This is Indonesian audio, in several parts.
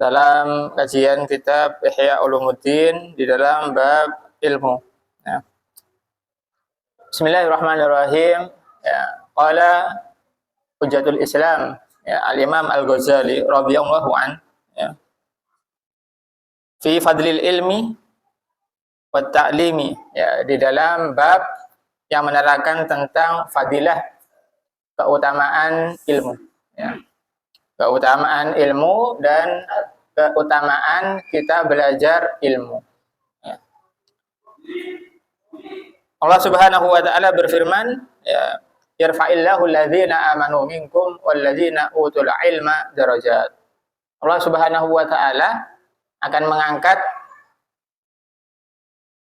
dalam kajian kitab Ihya Ulumuddin di dalam bab ilmu. Ya. Bismillahirrahmanirrahim. Ya. Qala Hujjatul Islam, ya, Al-Imam Al-Ghazali radhiyallahu an, ya, fi fadlil ilmi wa ta'limi, ya, di dalam bab yang menerangkan tentang fadilah keutamaan ilmu, ya. Keutamaan ilmu dan keutamaan kita belajar ilmu. Ya. Allah Subhanahu wa taala berfirman, ya, yarfa'illahu alladhina amanu minkum walladzina utul ilma darajat. Allah Subhanahu wa taala akan mengangkat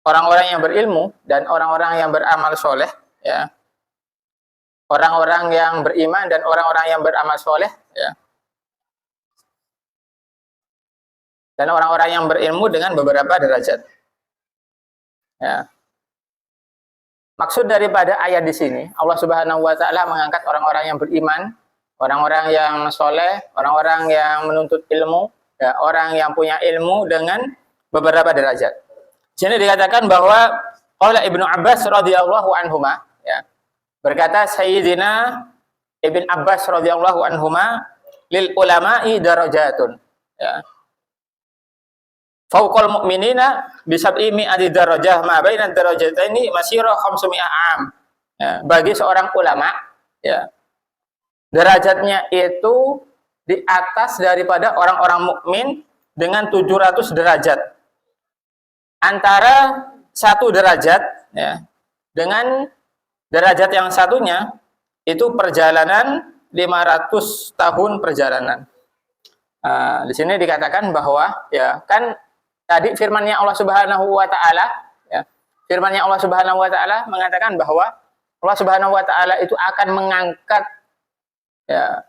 orang-orang yang berilmu dan orang-orang yang beramal soleh, ya. Orang-orang yang beriman dan orang-orang yang beramal soleh, ya. Dan orang-orang yang berilmu dengan beberapa derajat. Ya. Maksud daripada ayat di sini, Allah Subhanahu wa taala mengangkat orang-orang yang beriman, orang-orang yang soleh, orang-orang yang menuntut ilmu, ya, orang yang punya ilmu dengan beberapa derajat. Di sini dikatakan bahwa qala Ibnu Abbas radhiyallahu anhuma, ya, berkata Sayyidina Ibn Abbas radhiyallahu anhuma, lil ulama'i darajatun, ya. Fauqal mu'minina bisab'i mi'ati darajah ma baina darajataini masira 500 am. Ya, bagi seorang ulama, ya, derajatnya itu di atas daripada orang-orang mukmin dengan 700 derajat. Antara satu derajat, ya, dengan derajat yang satunya itu perjalanan 500 tahun perjalanan. Di sini dikatakan bahwa, ya, kan tadi firman-Nya Allah Subhanahu wa taala, ya, firman-Nya Allah Subhanahu wa taala mengatakan bahwa Allah Subhanahu wa taala itu akan mengangkat, ya,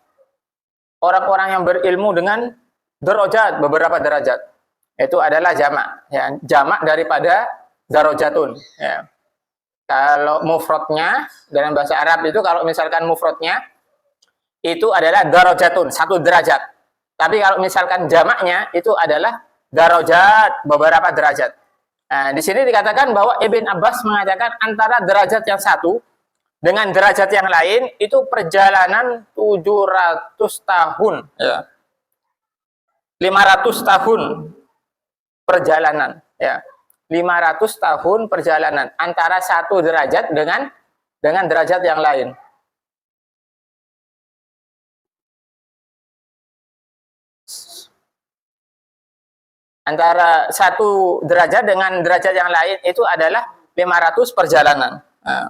orang-orang yang berilmu dengan derajat, beberapa derajat. Itu adalah jamak, ya, jamak daripada darajatun, ya. Kalau mufradnya dalam bahasa Arab itu, kalau misalkan mufradnya itu adalah darajatun, satu derajat. Tapi kalau misalkan jamaknya itu adalah darajat, beberapa derajat. Nah, di sini dikatakan bahwa Ibn Abbas mengatakan antara derajat yang satu dengan derajat yang lain itu perjalanan 700 tahun, ya. 500 tahun perjalanan, ya. 500 tahun perjalanan antara satu derajat dengan derajat yang lain. Antara satu derajat dengan derajat yang lain itu adalah 500 perjalanan. Nah.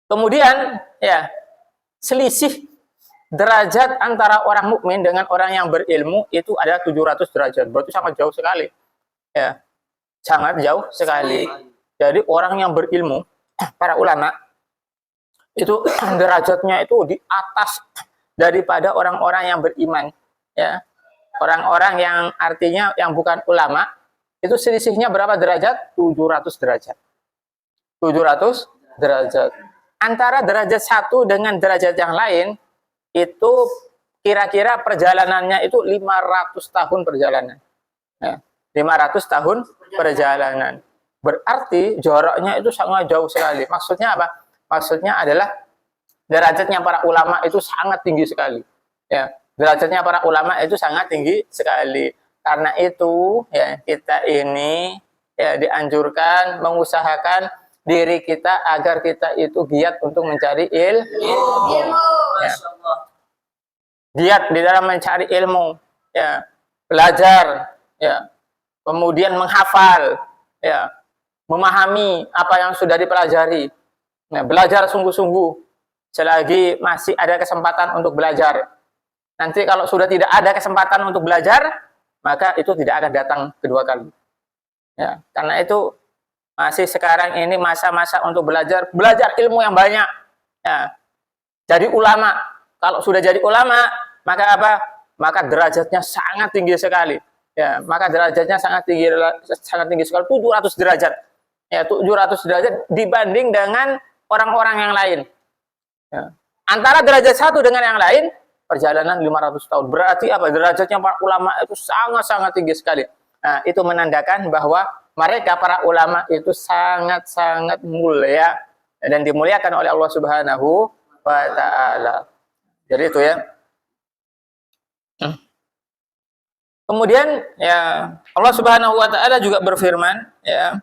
Kemudian, ya, selisih derajat antara orang mukmin dengan orang yang berilmu itu ada 700 derajat. Berarti sangat jauh sekali. Ya. Sangat jauh sekali. Jadi orang yang berilmu, para ulama itu derajatnya itu di atas daripada orang-orang yang beriman, ya. Orang-orang yang artinya yang bukan ulama, itu selisihnya berapa derajat? 700 derajat. 700 derajat. Antara derajat satu dengan derajat yang lain, itu kira-kira perjalanannya itu 500 tahun perjalanan. Ya, 500 tahun perjalanan. Berarti jaraknya itu sangat jauh sekali. Maksudnya apa? Maksudnya adalah derajatnya para ulama itu sangat tinggi sekali. Ya. Derajatnya para ulama itu sangat tinggi sekali. Karena itu, ya, kita ini, ya, dianjurkan mengusahakan diri kita agar kita itu giat untuk mencari ilmu. Ya. Giat di dalam mencari ilmu, ya, belajar, ya, kemudian menghafal, ya, memahami apa yang sudah dipelajari. Nah, belajar sungguh-sungguh selagi masih ada kesempatan untuk belajar. Nanti kalau sudah tidak ada kesempatan untuk belajar, maka itu tidak akan datang kedua kali. Ya, karena itu masih sekarang ini masa-masa untuk belajar ilmu yang banyak. Ya, jadi ulama. Kalau sudah jadi ulama, maka apa? Maka derajatnya sangat tinggi sekali. Ya, maka derajatnya sangat tinggi sekali, 700 derajat. Ya, 700 derajat dibanding dengan orang-orang yang lain. Ya. Antara derajat satu dengan yang lain perjalanan 500 tahun. Berarti apa? Derajatnya para ulama itu sangat-sangat tinggi sekali. Nah, itu menandakan bahwa mereka para ulama itu sangat-sangat mulia dan dimuliakan oleh Allah Subhanahu wa taala. Jadi itu ya. Kemudian ya Allah Subhanahu wa taala juga berfirman ya,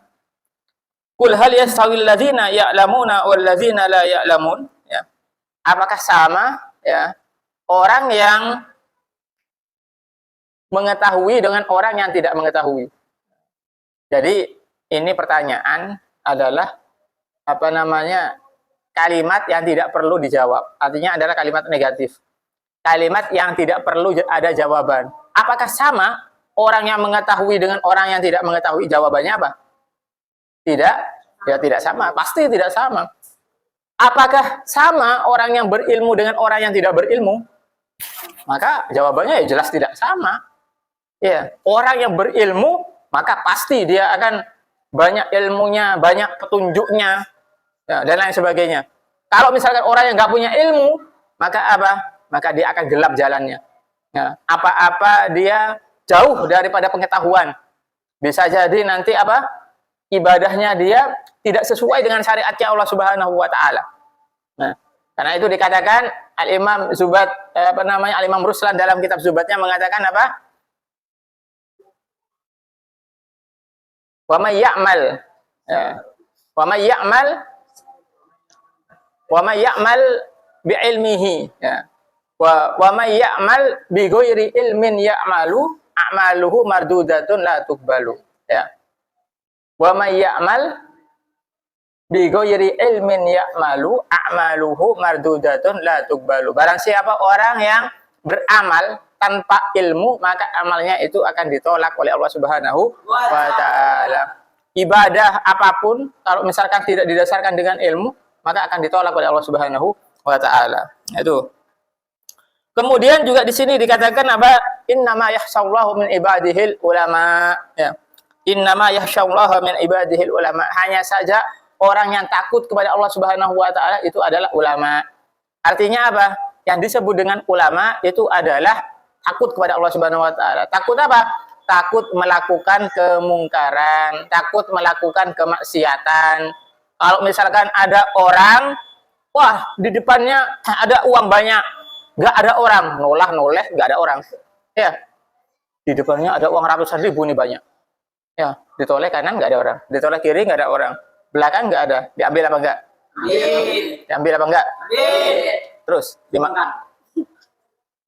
"Qul hal yastawil ladzina ya'lamuna wal ladzina la ya'lamun?" Ya. Apakah sama ya orang yang mengetahui dengan orang yang tidak mengetahui? Jadi ini pertanyaan adalah apa namanya? Kalimat yang tidak perlu dijawab. Artinya adalah kalimat negatif. Kalimat yang tidak perlu ada jawaban. Apakah sama orang yang mengetahui dengan orang yang tidak mengetahui? Jawabannya apa? Tidak. Ya tidak sama. Pasti tidak sama. Apakah sama orang yang berilmu dengan orang yang tidak berilmu? Maka jawabannya ya jelas tidak sama. Ya, orang yang berilmu maka pasti dia akan banyak ilmunya, banyak petunjuknya, ya, dan lain sebagainya. Kalau misalkan orang yang nggak punya ilmu, maka apa? Maka dia akan gelap jalannya. Ya, apa-apa dia jauh daripada pengetahuan. Bisa jadi nanti apa? Ibadahnya dia tidak sesuai dengan syariatnya Allah Subhanahu wa taala. Nah, karena itu dikatakan Al-Imam Zubat Al-Imam Ruslan dalam kitab Zubatnya mengatakan apa? Wa may ya'mal bi ilmihi ya. Wa may ya'mal bi ghairi ilmin ya'malu a'maluhu mardudatun la tuqbalu ya. Wa may ya'mal bi ghairi ilmin ya'malu a'maluhu mardudatun la tuqbalu. Barang siapa orang yang beramal tanpa ilmu, maka amalnya itu akan ditolak oleh Allah Subhanahu wa taala. Ibadah apapun kalau misalkan tidak didasarkan dengan ilmu, maka akan ditolak oleh Allah Subhanahu wa taala. Itu. Kemudian juga di sini dikatakan apa? Innama yakhshallahu min ibadihil ulama. Ya. Innama yakhshallahu min ibadihil ulama. Hanya saja orang yang takut kepada Allah Subhanahu wa taala itu adalah ulama. Artinya apa? Yang disebut dengan ulama itu adalah takut kepada Allah Subhanahu wa taala. Takut apa? Takut melakukan kemungkaran, takut melakukan kemaksiatan. Kalau misalkan ada orang, wah, di depannya ada uang banyak, nggak ada orang, noleh nggak ada orang, ya di depannya ada uang ratusan ribu nih banyak, ya ditoleh kanan nggak ada orang, ditoleh kiri nggak ada orang, belakang nggak ada, diambil apa enggak? Diambil apa enggak? Terus dimakan.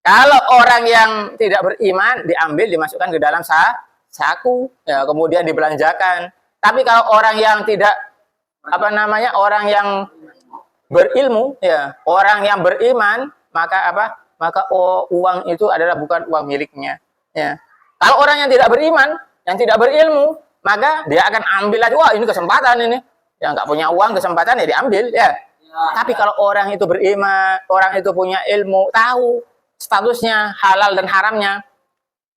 Kalau orang yang tidak beriman diambil dimasukkan ke dalam saku, ya kemudian dibelanjakan. Tapi kalau orang yang tidak orang yang berilmu, ya orang yang beriman, maka apa? Maka uang itu adalah bukan uang miliknya. Ya. Kalau orang yang tidak beriman, yang tidak berilmu, maka dia akan ambil aja. Wah, ini kesempatan ini. Yang nggak punya uang, kesempatan ya diambil. Ya. Tapi kalau orang itu beriman, orang itu punya ilmu, tahu statusnya halal dan haramnya.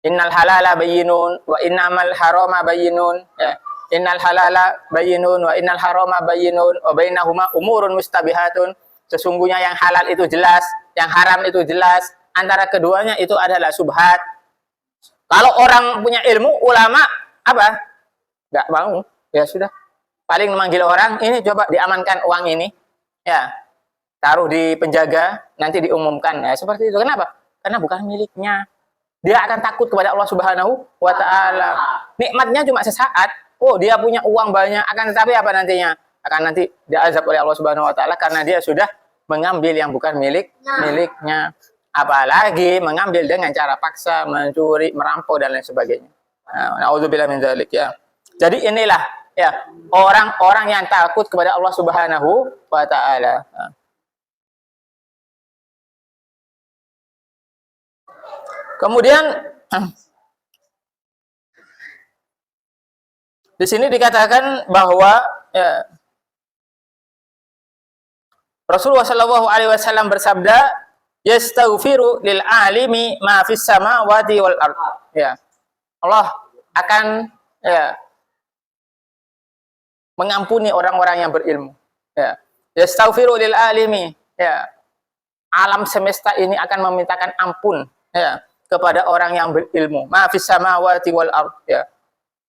Innal halala bayyinun wa innamal harama bayyinun. Ya. Innal halala bayyinun wa innal harama bayyinun wa bainahuma umurun mustabihatun. Sesungguhnya yang halal itu jelas, yang haram itu jelas. Antara keduanya itu adalah subhat. Kalau orang punya ilmu, ulama apa? Nggak mau. Ya sudah. Paling memanggil orang, ini coba diamankan uang ini. Ya. Taruh di penjaga, nanti diumumkan. Ya, seperti itu. Kenapa? Karena bukan miliknya. Dia akan takut kepada Allah Subhanahu wa taala. Nikmatnya cuma sesaat. Oh, dia punya uang banyak, akan tetapi apa nantinya? Akan nanti diazab oleh Allah Subhanahu wa taala karena dia sudah mengambil yang bukan miliknya. Apalagi mengambil dengan cara paksa, mencuri, merampok dan lain sebagainya. Nauzubillah min dzalik ya. Jadi inilah ya orang-orang yang takut kepada Allah Subhanahu wa taala. Kemudian di sini dikatakan bahwa ya, Rasulullah Shallallahu Alaihi Wasallam bersabda, "Yastaghfiru lil alimi ma fis samawati wal ard." Ya, Allah akan ya mengampuni orang-orang yang berilmu. Ya, yastaghfiru lil alimi. Ya, alam semesta ini akan memintakan ampun ya kepada orang yang berilmu. Ma fis samawati wal ard ya.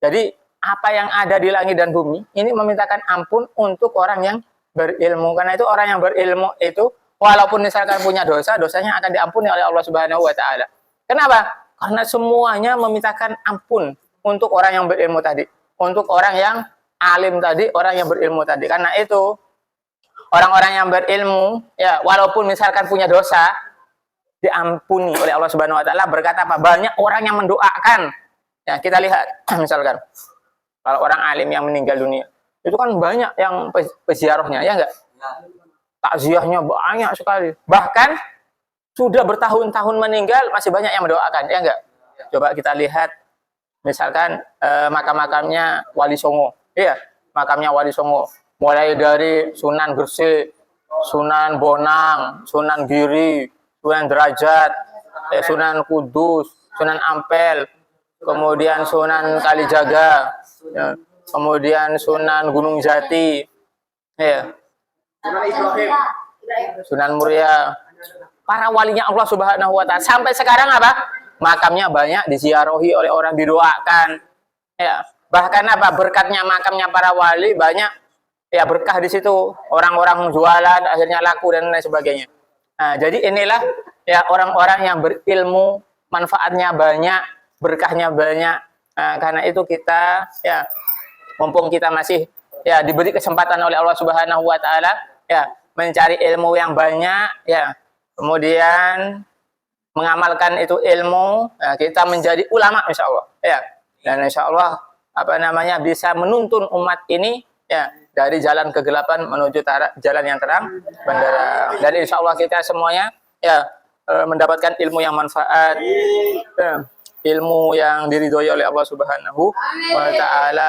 Jadi apa yang ada di langit dan bumi ini memintakan ampun untuk orang yang berilmu. Karena itu orang yang berilmu itu walaupun misalkan punya dosa, dosanya akan diampuni oleh Allah Subhanahu wa taala. Kenapa? Karena semuanya memintakan ampun untuk orang yang berilmu tadi, untuk orang yang alim tadi, orang yang berilmu tadi. Karena itu orang-orang yang berilmu ya walaupun misalkan punya dosa diampuni oleh Allah Subhanahu wa taala. Berkata apa? Banyak orang yang mendoakan. Ya, kita lihat misalkan kalau orang alim yang meninggal dunia, itu kan banyak yang peziarahnya, ya enggak? Takziahnya banyak sekali. Bahkan sudah bertahun-tahun meninggal masih banyak yang mendoakan, ya enggak? Coba kita lihat misalkan makam-makamnya Wali Songo. Iya, makamnya Wali Songo. Mulai dari Sunan Gresik, Sunan Bonang, Sunan Giri, Sunan Derajat, Sunan Kudus, Sunan Ampel, kemudian Sunan Kalijaga, ya, kemudian Sunan Gunung Jati, ya, Sunan Muria. Para walinya Allah Subhanahu wa taala sampai sekarang apa? Makamnya banyak diziarahi oleh orang, didoakan. Ya, bahkan apa? Berkatnya makamnya para wali banyak ya, berkah di situ. Orang-orang jualan akhirnya laku dan lain sebagainya. Nah, jadi inilah ya orang-orang yang berilmu, manfaatnya banyak, berkahnya banyak. Nah, karena itu kita ya mumpung kita masih ya diberi kesempatan oleh Allah Subhanahu wa taala ya mencari ilmu yang banyak ya. Kemudian mengamalkan itu ilmu, ya, kita menjadi ulama insya Allah, ya. Dan insya Allah apa namanya bisa menuntun umat ini ya dari jalan kegelapan menuju jalan yang terang benderang. Dan insya Allah kita semuanya ya mendapatkan ilmu yang manfaat, ilmu yang diridhoi oleh Allah Subhanahu wa taala.